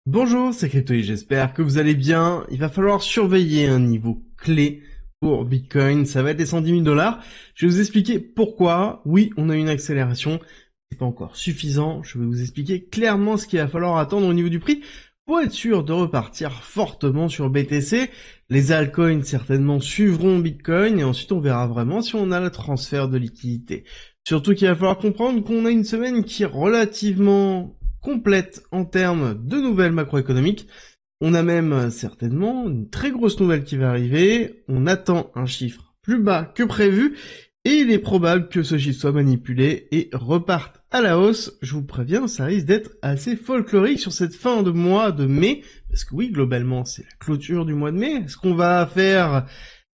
Bonjour, c'est Cryptoï, j'espère que vous allez bien. Il va falloir surveiller un niveau clé pour Bitcoin, ça va être les 110 000 dollars. Je vais vous expliquer pourquoi. Oui, on a une accélération, c'est pas encore suffisant. Je vais vous expliquer clairement ce qu'il va falloir attendre au niveau du prix pour être sûr de repartir fortement sur BTC. Les altcoins certainement suivront Bitcoin et ensuite on verra vraiment si on a le transfert de liquidité. Surtout qu'il va falloir comprendre qu'on a une semaine qui est relativement complète en termes de nouvelles macroéconomiques. On a même certainement une très grosse nouvelle qui va arriver. On attend un chiffre plus bas que prévu et il est probable que ce chiffre soit manipulé et reparte à la hausse. Je vous préviens, ça risque d'être assez folklorique sur cette fin de mois de mai. Parce que oui, globalement, c'est la clôture du mois de mai. Est-ce qu'on va faire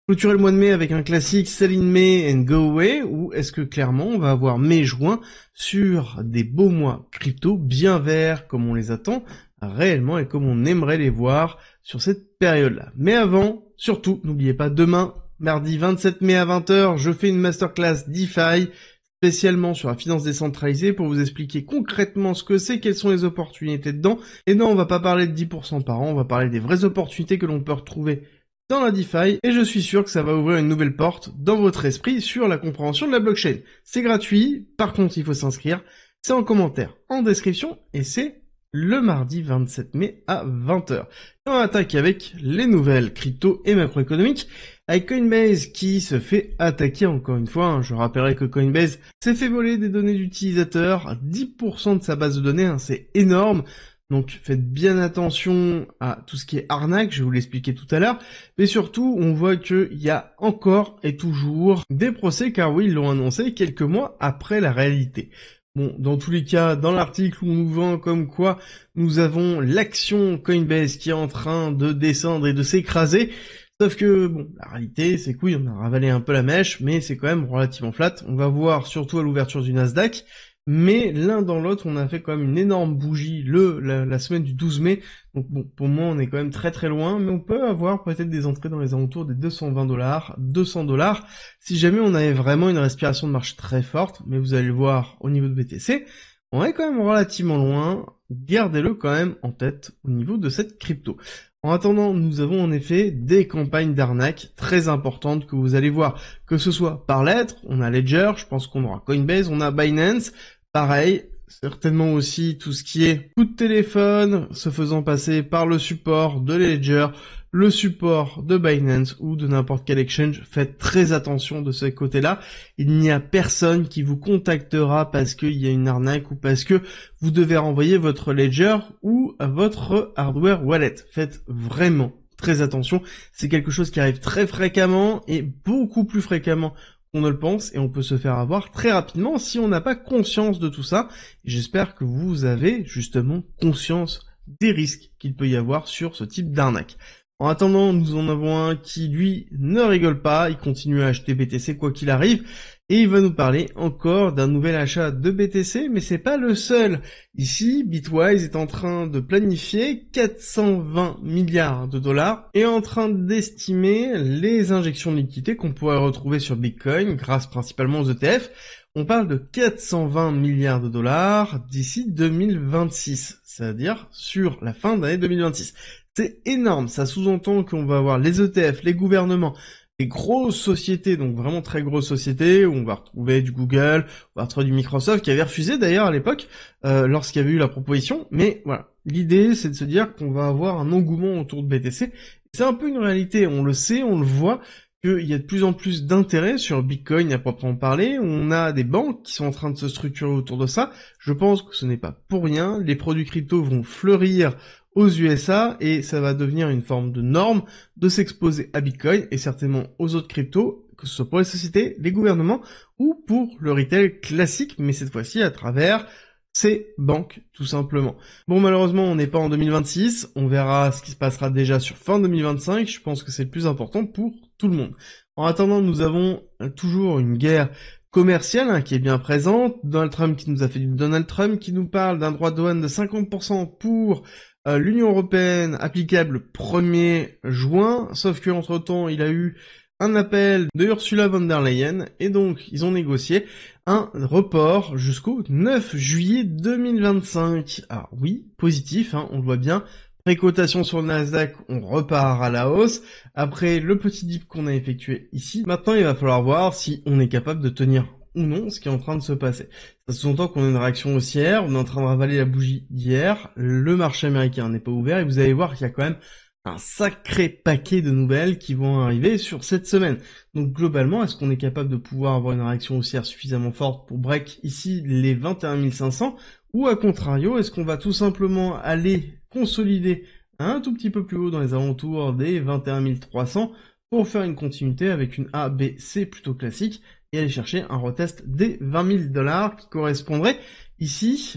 clôturer le mois de mai avec un classique Sell in May and Go Away, ou est-ce que clairement on va avoir mai-juin sur des beaux mois crypto bien verts comme on les attend réellement et comme on aimerait les voir sur cette période-là. Mais avant, surtout, n'oubliez pas, demain, mardi 27 mai à 20h, je fais une masterclass DeFi spécialement sur la finance décentralisée pour vous expliquer concrètement ce que c'est, quelles sont les opportunités dedans. Et non, on va pas parler de 10% par an, on va parler des vraies opportunités que l'on peut retrouver dans la DeFi, et je suis sûr que ça va ouvrir une nouvelle porte dans votre esprit sur la compréhension de la blockchain. C'est gratuit, par contre il faut s'inscrire, c'est en commentaire, en description, et c'est le mardi 27 mai à 20h. Et on attaque avec les nouvelles crypto et macroéconomiques, avec Coinbase qui se fait attaquer encore une fois. Je rappellerai que Coinbase s'est fait voler des données d'utilisateurs, 10% de sa base de données, c'est énorme. Donc faites bien attention à tout ce qui est arnaque, je vais vous l'expliquer tout à l'heure. Mais surtout, on voit qu'il y a encore et toujours des procès, car oui, ils l'ont annoncé quelques mois après la réalité. Bon, dans tous les cas, dans l'article, on nous vend comme quoi nous avons l'action Coinbase qui est en train de descendre et de s'écraser. Sauf que, bon, la réalité, c'est que oui, on a ravalé un peu la mèche, mais c'est quand même relativement flat. On va voir surtout à l'ouverture du Nasdaq. Mais l'un dans l'autre, on a fait quand même une énorme bougie la semaine du 12 mai. Donc bon, pour moi, on est quand même très très loin, mais on peut avoir peut-être des entrées dans les alentours des 220 dollars, 200 dollars, si jamais on avait vraiment une respiration de marché très forte. Mais vous allez le voir au niveau de BTC, on est quand même relativement loin. Gardez-le quand même en tête au niveau de cette crypto. En attendant, nous avons en effet des campagnes d'arnaque très importantes que vous allez voir, que ce soit par lettre, on a Ledger, je pense qu'on aura Coinbase, on a Binance. Pareil, certainement aussi tout ce qui est coup de téléphone, se faisant passer par le support de Ledger, le support de Binance ou de n'importe quel exchange. Faites très attention de ce côté-là. Il n'y a personne qui vous contactera parce qu'il y a une arnaque ou parce que vous devez renvoyer votre Ledger ou votre hardware wallet. Faites vraiment très attention. C'est quelque chose qui arrive très fréquemment et beaucoup plus fréquemment on ne le pense, et on peut se faire avoir très rapidement si on n'a pas conscience de tout ça. Et j'espère que vous avez justement conscience des risques qu'il peut y avoir sur ce type d'arnaque. En attendant, nous en avons un qui, lui, ne rigole pas, il continue à acheter BTC quoi qu'il arrive, et il va nous parler encore d'un nouvel achat de BTC, mais c'est pas le seul. Ici, Bitwise est en train de planifier 420 milliards de dollars et est en train d'estimer les injections de liquidité qu'on pourrait retrouver sur Bitcoin grâce principalement aux ETF. On parle de 420 milliards de dollars d'ici 2026, c'est-à-dire sur la fin d'année 2026. C'est énorme, ça sous-entend qu'on va avoir les ETF, les gouvernements, les grosses sociétés, donc vraiment très grosses sociétés, où on va retrouver du Google, on va retrouver du Microsoft, qui avait refusé d'ailleurs à l'époque, lorsqu'il y avait eu la proposition, mais voilà. L'idée, c'est de se dire qu'on va avoir un engouement autour de BTC. C'est un peu une réalité, on le sait, on le voit, qu'il y a de plus en plus d'intérêt sur Bitcoin à proprement parler. On a des banques qui sont en train de se structurer autour de ça. Je pense que ce n'est pas pour rien. Les produits crypto vont fleurir aux USA et ça va devenir une forme de norme de s'exposer à Bitcoin et certainement aux autres cryptos, que ce soit pour les sociétés, les gouvernements ou pour le retail classique, mais cette fois-ci à travers ces banques, tout simplement. Bon, malheureusement, on n'est pas en 2026, on verra ce qui se passera déjà sur fin 2025, je pense que c'est le plus important pour tout le monde. En attendant, nous avons toujours une guerre commerciale qui est bien présente, Donald Trump qui nous a fait du Donald Trump, qui nous parle d'un droit de douane de 50% pour l'Union Européenne applicable le 1er juin, sauf que entre temps il a eu un appel de Ursula von der Leyen, et donc ils ont négocié un report jusqu'au 9 juillet 2025. Alors oui, positif, hein, on le voit bien. Précotation sur le Nasdaq, on repart à la hausse. Après le petit dip qu'on a effectué ici, maintenant il va falloir voir si on est capable de tenir ou non ce qui est en train de se passer. Ça sous-entend qu'on a une réaction haussière, on est en train de ravaler la bougie d'hier, le marché américain n'est pas ouvert et vous allez voir qu'il y a quand même un sacré paquet de nouvelles qui vont arriver sur cette semaine. Donc globalement, est-ce qu'on est capable de pouvoir avoir une réaction haussière suffisamment forte pour break ici les 21 500 ou à contrario, est-ce qu'on va tout simplement aller consolider un tout petit peu plus haut dans les alentours des 21 300 pour faire une continuité avec une A, B, C plutôt classique et aller chercher un retest des 20 000 $ qui correspondrait ici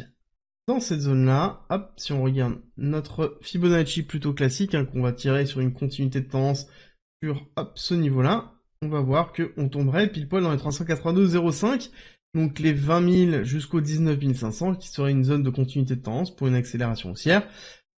dans cette zone-là. Hop, si on regarde notre Fibonacci plutôt classique, hein, qu'on va tirer sur une continuité de tendance sur ce niveau-là, on va voir qu'on tomberait pile poil dans les 382,05, donc les 20 000 jusqu'aux 19 500 qui serait une zone de continuité de tendance pour une accélération haussière,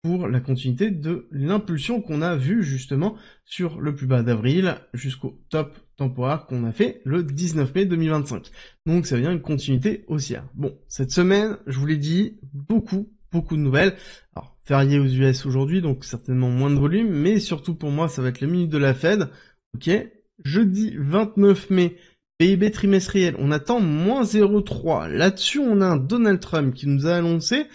pour la continuité de l'impulsion qu'on a vue justement sur le plus bas d'avril jusqu'au top temporaire qu'on a fait le 19 mai 2025. Donc ça veut dire une continuité haussière. Bon, cette semaine, je vous l'ai dit, beaucoup de nouvelles. Alors, férié aux US aujourd'hui, donc certainement moins de volume, mais surtout pour moi, ça va être les minutes de la Fed. Ok, jeudi 29 mai, PIB trimestriel, on attend moins 0,3. Là-dessus, on a un Donald Trump qui nous a annoncé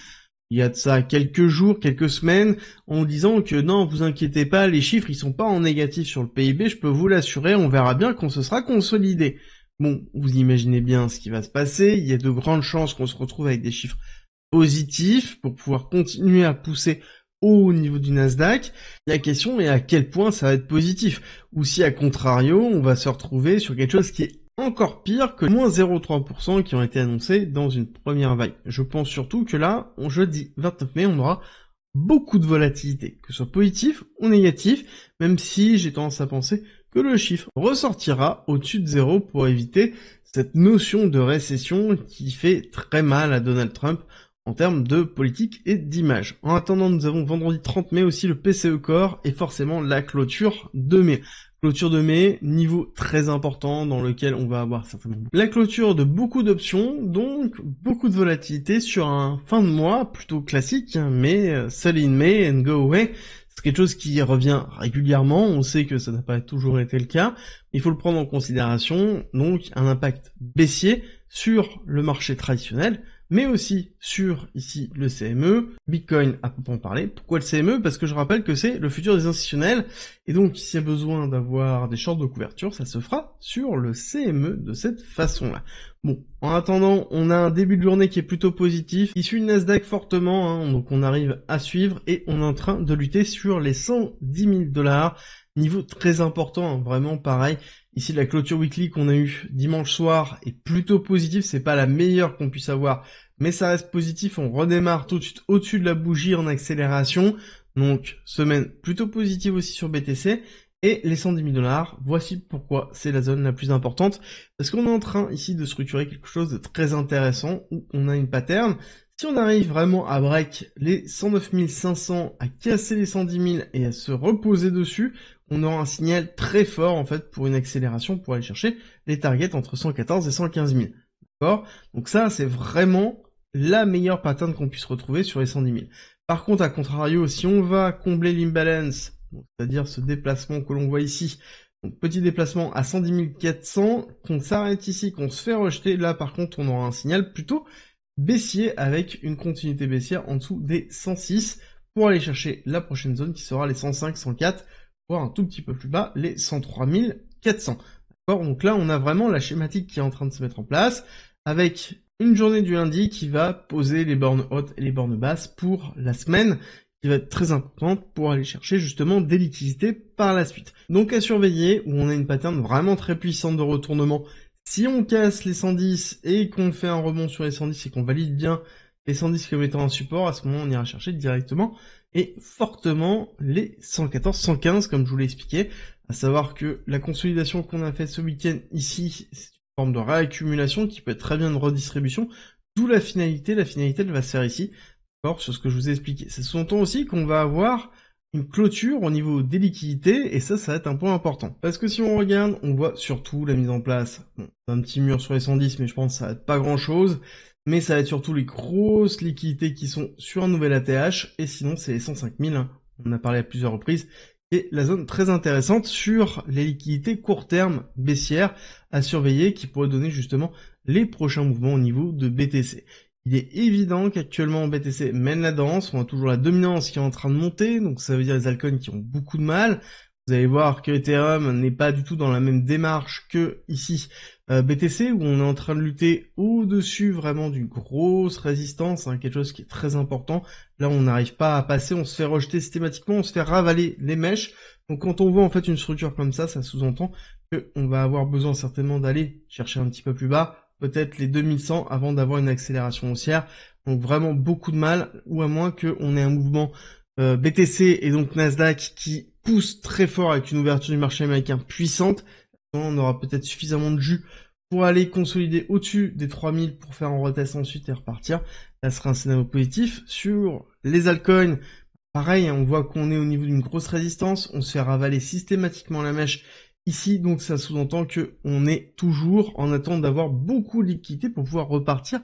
il y a de ça quelques jours, quelques semaines, en disant que non, vous inquiétez pas, les chiffres ils sont pas en négatif sur le PIB, je peux vous l'assurer, on verra bien quand ce sera consolidé. Bon, vous imaginez bien ce qui va se passer, il y a de grandes chances qu'on se retrouve avec des chiffres positifs pour pouvoir continuer à pousser au niveau du Nasdaq. La question est à quel point ça va être positif, ou si à contrario, on va se retrouver sur quelque chose qui est encore pire que moins 0,3% qui ont été annoncés dans une première vague. Je pense surtout que là, jeudi 29 mai, on aura beaucoup de volatilité, que ce soit positif ou négatif, même si j'ai tendance à penser que le chiffre ressortira au-dessus de 0 pour éviter cette notion de récession qui fait très mal à Donald Trump en termes de politique et d'image. En attendant, nous avons vendredi 30 mai aussi le PCE Core et forcément la clôture de mai. Clôture de mai, niveau très important dans lequel on va avoir certainement la clôture de beaucoup d'options, donc beaucoup de volatilité sur un fin de mois plutôt classique, mais sell in May and go away. C'est quelque chose qui revient régulièrement, on sait que ça n'a pas toujours été le cas, il faut le prendre en considération, donc un impact baissier sur le marché traditionnel, mais aussi sur, ici, le CME, Bitcoin à proprement parler. Pourquoi le CME? Parce que je rappelle que c'est le futur des institutionnels, et donc s'il y a besoin d'avoir des shorts de couverture, ça se fera sur le CME de cette façon-là. Bon, en attendant, on a un début de journée qui est plutôt positif, il suit le Nasdaq fortement, hein, donc on arrive à suivre, et on est en train de lutter sur les 110 000 $, niveau très important, hein, vraiment pareil. Ici, la clôture weekly qu'on a eue dimanche soir est plutôt positive, c'est pas la meilleure qu'on puisse avoir, mais ça reste positif, on redémarre tout de suite au-dessus de la bougie en accélération, donc semaine plutôt positive aussi sur BTC, et les 110 000 $, voici pourquoi c'est la zone la plus importante, parce qu'on est en train ici de structurer quelque chose de très intéressant, où on a une pattern. Si on arrive vraiment à break les 109 500, à casser les 110 000 et à se reposer dessus, on aura un signal très fort en fait pour une accélération pour aller chercher les targets entre 114 et 115 000. D'accord? Donc ça, c'est vraiment la meilleure pattern qu'on puisse retrouver sur les 110 000. Par contre, à contrario, si on va combler l'imbalance, c'est-à-dire ce déplacement que l'on voit ici, donc petit déplacement à 110 400, qu'on s'arrête ici, qu'on se fait rejeter, là par contre on aura un signal plutôt baissier avec une continuité baissière en dessous des 106 pour aller chercher la prochaine zone qui sera les 105, 104, voire un tout petit peu plus bas, les 103 400. D'accord? Donc là, on a vraiment la schématique qui est en train de se mettre en place, avec une journée du lundi qui va poser les bornes hautes et les bornes basses pour la semaine, qui va être très importante pour aller chercher justement des liquidités par la suite. Donc à surveiller, où on a une pattern vraiment très puissante de retournement. Si on casse les 110 et qu'on fait un rebond sur les 110 et qu'on valide bien les 110 comme étant un support, à ce moment on ira chercher directement et fortement les 114, 115 comme je vous l'ai expliqué, à savoir que la consolidation qu'on a faite ce week-end ici, c'est une forme de réaccumulation qui peut être très bien une redistribution, d'où la finalité elle va se faire ici, d'accord, sur ce que je vous ai expliqué. C'est sous-entend aussi qu'on va avoir une clôture au niveau des liquidités, et ça va être un point important. Parce que si on regarde, on voit surtout la mise en place d'un petit mur sur les 110, mais je pense que ça va être pas grand chose, mais ça va être surtout les grosses liquidités qui sont sur un nouvel ATH, et sinon c'est les 105 000, hein. On a parlé à plusieurs reprises, et la zone très intéressante sur les liquidités court terme baissières à surveiller qui pourraient donner justement les prochains mouvements au niveau de BTC. Il est évident qu'actuellement BTC mène la danse, on a toujours la dominance qui est en train de monter, donc ça veut dire les altcoins qui ont beaucoup de mal. Vous allez voir que Ethereum n'est pas du tout dans la même démarche que ici BTC, où on est en train de lutter au-dessus vraiment d'une grosse résistance, hein, quelque chose qui est très important. Là on n'arrive pas à passer, on se fait rejeter systématiquement, on se fait ravaler les mèches. Donc quand on voit en fait une structure comme ça sous-entend qu'on va avoir besoin certainement d'aller chercher un petit peu plus bas, peut-être les 2100 avant d'avoir une accélération haussière. Donc vraiment beaucoup de mal, ou à moins qu'on ait un mouvement BTC et donc Nasdaq qui pousse très fort avec une ouverture du marché américain puissante. On aura peut-être suffisamment de jus pour aller consolider au-dessus des 3000 pour faire un retest ensuite et repartir. Là, ce sera un scénario positif. Sur les altcoins, pareil, on voit qu'on est au niveau d'une grosse résistance, on se fait ravaler systématiquement la mèche ici, donc ça sous-entend que on est toujours en attente d'avoir beaucoup de liquidités pour pouvoir repartir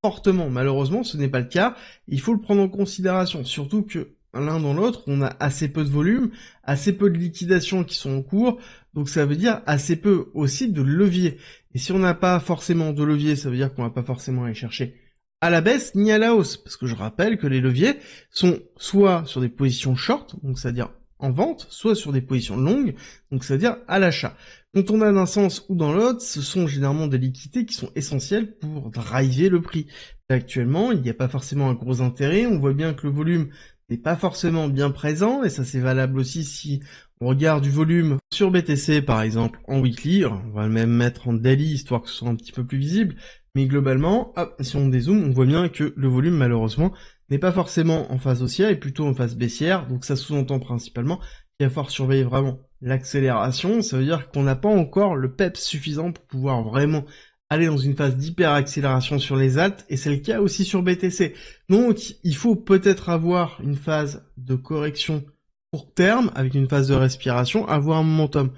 fortement. Malheureusement, ce n'est pas le cas. Il faut le prendre en considération, surtout que l'un dans l'autre, on a assez peu de volume, assez peu de liquidations qui sont en cours, donc ça veut dire assez peu aussi de levier. Et si on n'a pas forcément de levier, ça veut dire qu'on va pas forcément aller chercher à la baisse ni à la hausse, parce que je rappelle que les leviers sont soit sur des positions short, donc c'est-à-dire en vente, soit sur des positions longues, donc c'est-à-dire à l'achat. Quand on a d'un sens ou dans l'autre, ce sont généralement des liquidités qui sont essentielles pour driver le prix. Là, actuellement, il n'y a pas forcément un gros intérêt, on voit bien que le volume n'est pas forcément bien présent, et ça c'est valable aussi si on regarde du volume sur BTC par exemple en weekly, on va le même mettre en daily histoire que ce soit un petit peu plus visible, mais globalement, hop, si on dézoome, on voit bien que le volume malheureusement n'est pas forcément en phase haussière et plutôt en phase baissière, donc ça sous-entend principalement qu'il va falloir surveiller vraiment l'accélération, ça veut dire qu'on n'a pas encore le peps suffisant pour pouvoir vraiment aller dans une phase d'hyper-accélération sur les alts, et c'est le cas aussi sur BTC. Donc, il faut peut-être avoir une phase de correction court terme, avec une phase de respiration, avoir un momentum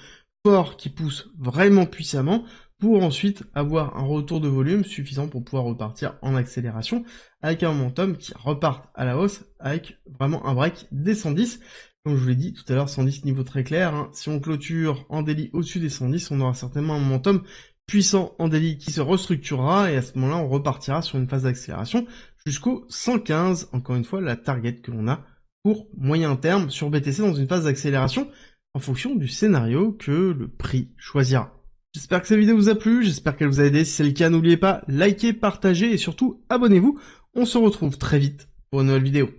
fort qui pousse vraiment puissamment, pour ensuite avoir un retour de volume suffisant pour pouvoir repartir en accélération, avec un momentum qui reparte à la hausse, avec vraiment un break des 110. Comme je vous l'ai dit tout à l'heure, 110 niveau très clair, hein. Si on clôture en daily au-dessus des 110, on aura certainement un momentum puissant en daily qui se restructurera, et à ce moment-là, on repartira sur une phase d'accélération jusqu'au 115, encore une fois, la target que l'on a pour moyen terme sur BTC dans une phase d'accélération en fonction du scénario que le prix choisira. J'espère que cette vidéo vous a plu, j'espère qu'elle vous a aidé. Si c'est le cas, n'oubliez pas, likez, partagez et surtout abonnez-vous. On se retrouve très vite pour une nouvelle vidéo.